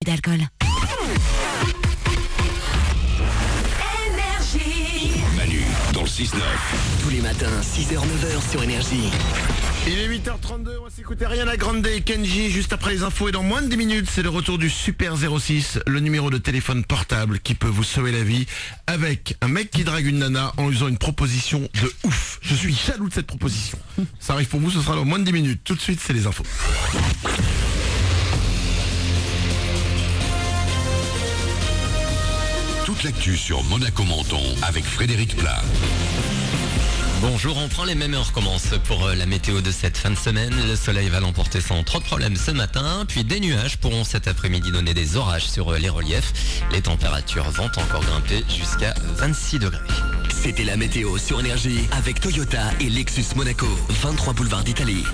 d'alcool. Manu, dans le 6-9. Tous les matins, 6h-9h sur Énergie. Il est 8h32, on va s'écouter Ariana Grande et Kenji juste après les infos et dans moins de 10 minutes, c'est le retour du Super 06, le numéro de téléphone portable qui peut vous sauver la vie avec un mec qui drague une nana en lui faisant une proposition de ouf. Je suis jaloux de cette proposition. Ça arrive pour vous, ce sera dans moins de 10 minutes. Tout de suite, c'est les infos. Toute l'actu sur Monaco Menton avec Frédéric Plat. Bonjour, on prend les mêmes heures, commence pour la météo de cette fin de semaine. Le soleil va l'emporter sans trop de problèmes ce matin, puis des nuages pourront cet après-midi donner des orages sur les reliefs. Les températures vont encore grimper jusqu'à 26 degrés. C'était la météo sur Énergie avec Toyota et Lexus Monaco, 23 boulevard d'Italie.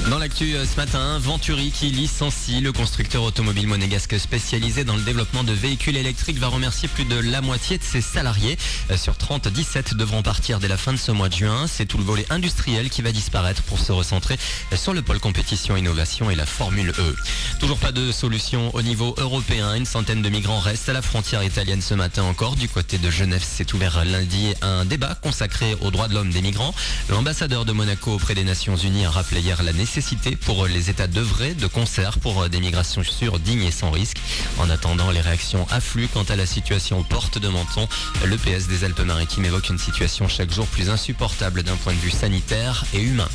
Dans l'actu ce matin, Venturi qui licencie. Le constructeur automobile monégasque spécialisé dans le développement de véhicules électriques va remercier plus de la moitié de ses salariés. Sur 30, 17 devront partir dès la fin de ce mois de juin. C'est tout le volet industriel qui va disparaître pour se recentrer sur le pôle compétition, innovation et la Formule E. Toujours pas de solution au niveau européen. Une centaine de migrants restent à la frontière italienne ce matin encore. Du côté de Genève, s'est ouvert lundi un débat consacré aux droits de l'homme des migrants. L'ambassadeur de Monaco auprès des Nations Unies a rappelé hier la nécessité pour les États d'œuvrer de concert pour des migrations sûres, dignes et sans risque. En attendant, les réactions affluent quant à la situation aux portes de Menton. Le PS des Alpes-Maritimes évoque une situation chaque jour plus insupportable d'un point de vue sanitaire et humain.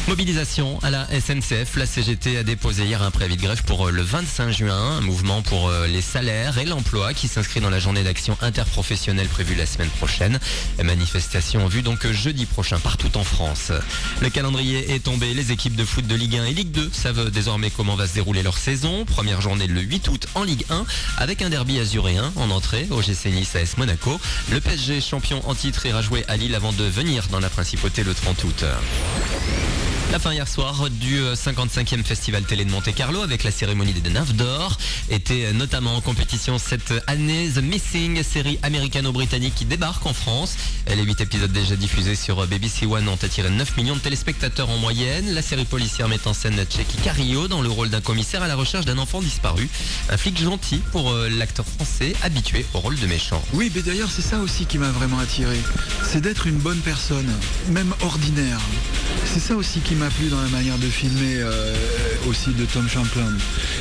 Mobilisation à la SNCF. La CGT a déposé hier un préavis de grève pour le 25 juin. Un mouvement pour les salaires et l'emploi qui s'inscrit dans la journée d'action interprofessionnelle prévue la semaine prochaine. Manifestation vue donc jeudi prochain partout en France. Le calendrier est tombé. Les équipes de foot de Ligue 1 et Ligue 2 savent désormais comment va se dérouler leur saison. Première journée le 8 août en Ligue 1 avec un derby azuréen en entrée au GC Nice AS Monaco. Le PSG champion en titre ira jouer à Lille avant de venir dans la principauté le 30 août. La fin hier soir du 55e Festival Télé de Monte-Carlo avec la cérémonie des Nymphes d'Or. Était notamment en compétition cette année The Missing, série américano-britannique qui débarque en France. Les 8 épisodes déjà diffusés sur BBC One ont attiré 9 millions de téléspectateurs en moyenne. La série policière met en scène Checky Carillo dans le rôle d'un commissaire à la recherche d'un enfant disparu. Un flic gentil pour l'acteur français habitué au rôle de méchant. Oui, mais d'ailleurs c'est ça aussi qui m'a vraiment attiré. C'est d'être une bonne personne, même ordinaire. C'est ça aussi qui m'a plu dans la manière de filmer aussi de Tom Champlin.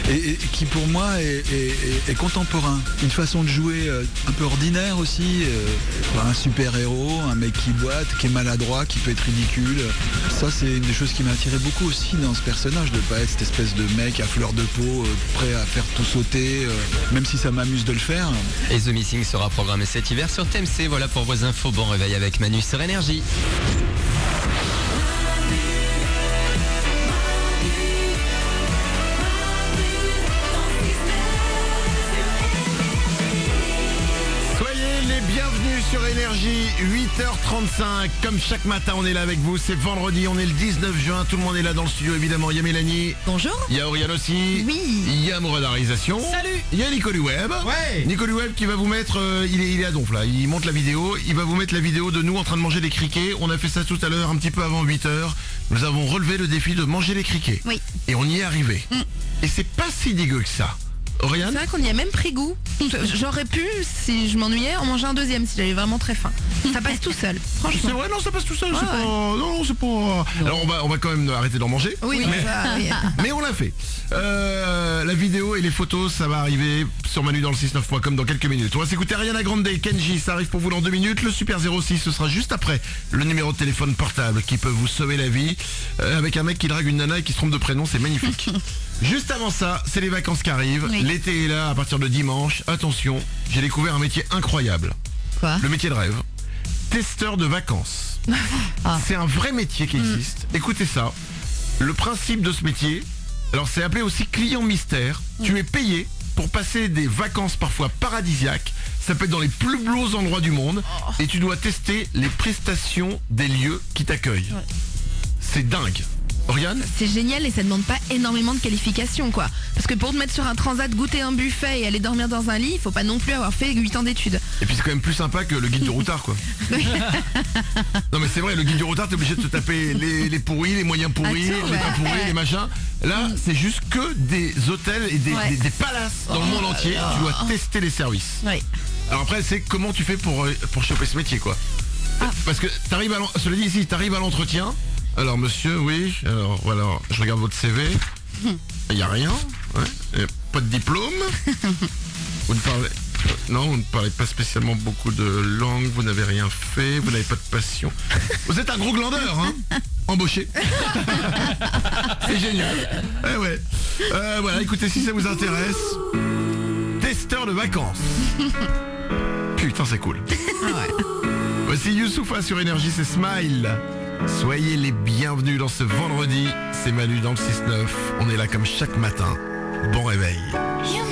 Et qui pour moi est contemporain. Une façon de jouer un peu ordinaire aussi. Un super-héros, un mec qui boite, qui est maladroit, qui peut être ridicule. Ça c'est une des choses qui m'a attiré beaucoup aussi dans ce personnage, de pas être cette espèce de mec à fleur de peau, prêt à faire tout sauter, même si ça m'amuse de le faire. Et The Missing sera programmé cet hiver sur TMC. Voilà pour vos infos. Bon réveil avec Manu sur Énergie. Bienvenue sur Énergie, 8h35, comme chaque matin on est là avec vous, c'est vendredi, on est le 19 juin, tout le monde est là dans le studio évidemment, il y a Mélanie. Bonjour. Il y a Auriane aussi. Oui. Il y a Mourad à la réalisation. Salut. Il y a Nicolas Web. Ouais. Nicolas Web qui va vous mettre, il est à Donf là, il monte la vidéo, il va vous mettre la vidéo de nous en train de manger des criquets, on a fait ça tout à l'heure un petit peu avant 8h, nous avons relevé le défi de manger les criquets. Oui. Et on y est arrivé. Et c'est pas si dégueu que ça. Oriane ? C'est vrai qu'on y a même pris goût. J'aurais pu, si je m'ennuyais, en manger un deuxième si j'avais vraiment très faim. Ça passe tout seul, C'est franchement. vrai, non, ça passe tout seul, c'est Ouais. pas... Non, c'est pas... Alors on va quand même arrêter d'en manger. Oui, mais... ça, oui. Mais on l'a fait. La vidéo et les photos, ça va arriver sur manudansle69.com dans quelques minutes. On va s'écouter Ariana Grande et Kenji, ça arrive pour vous dans 2 minutes. Le Super 06, ce sera juste après le numéro de téléphone portable qui peut vous sauver la vie. Avec un mec qui drague une nana et qui se trompe de prénom, c'est magnifique. Juste avant ça, c'est les vacances qui arrivent. Oui. L'été est là à partir de dimanche. Attention, j'ai découvert un métier incroyable. Quoi ? Le métier de rêve. Testeur de vacances. C'est un vrai métier qui existe. Écoutez ça. Le principe de ce métier, alors c'est appelé aussi client mystère. Tu es payé pour passer des vacances parfois paradisiaques. Ça peut être dans les plus beaux endroits du monde. Et tu dois tester les prestations des lieux qui t'accueillent. C'est dingue. Oriane? C'est génial et ça demande pas énormément de qualifications, quoi. Parce que pour te mettre sur un transat, goûter un buffet et aller dormir dans un lit, il faut pas non plus avoir fait 8 ans d'études. Et puis c'est quand même plus sympa que le guide du routard, quoi. Non mais c'est vrai, le guide du routard, t'es obligé de te taper les pourris, les moyens pourris, Attends, les pas pourris, les machins. Là, c'est juste que des hôtels et des palaces dans le monde entier. Tu dois tester les services. Oui. Alors après, c'est comment tu fais pour choper ce métier, quoi. Parce que t'arrives cela dit ici, t'arrives à l'entretien. Alors monsieur, oui, alors voilà, je regarde votre CV. Il y a rien, ouais. Pas de diplôme. Vous ne parlez... Non, vous ne parlez pas spécialement beaucoup de langues, vous n'avez rien fait, vous n'avez pas de passion. Vous êtes un gros glandeur, hein. Embauché. C'est génial. Eh ouais. Voilà, écoutez, si ça vous intéresse, testeur de vacances. Putain, c'est cool. Voici Youssoupha sur Énergie, c'est Smile. Soyez les bienvenus dans ce vendredi. C'est Manu dans le 6-9. On est là comme chaque matin. Bon réveil. You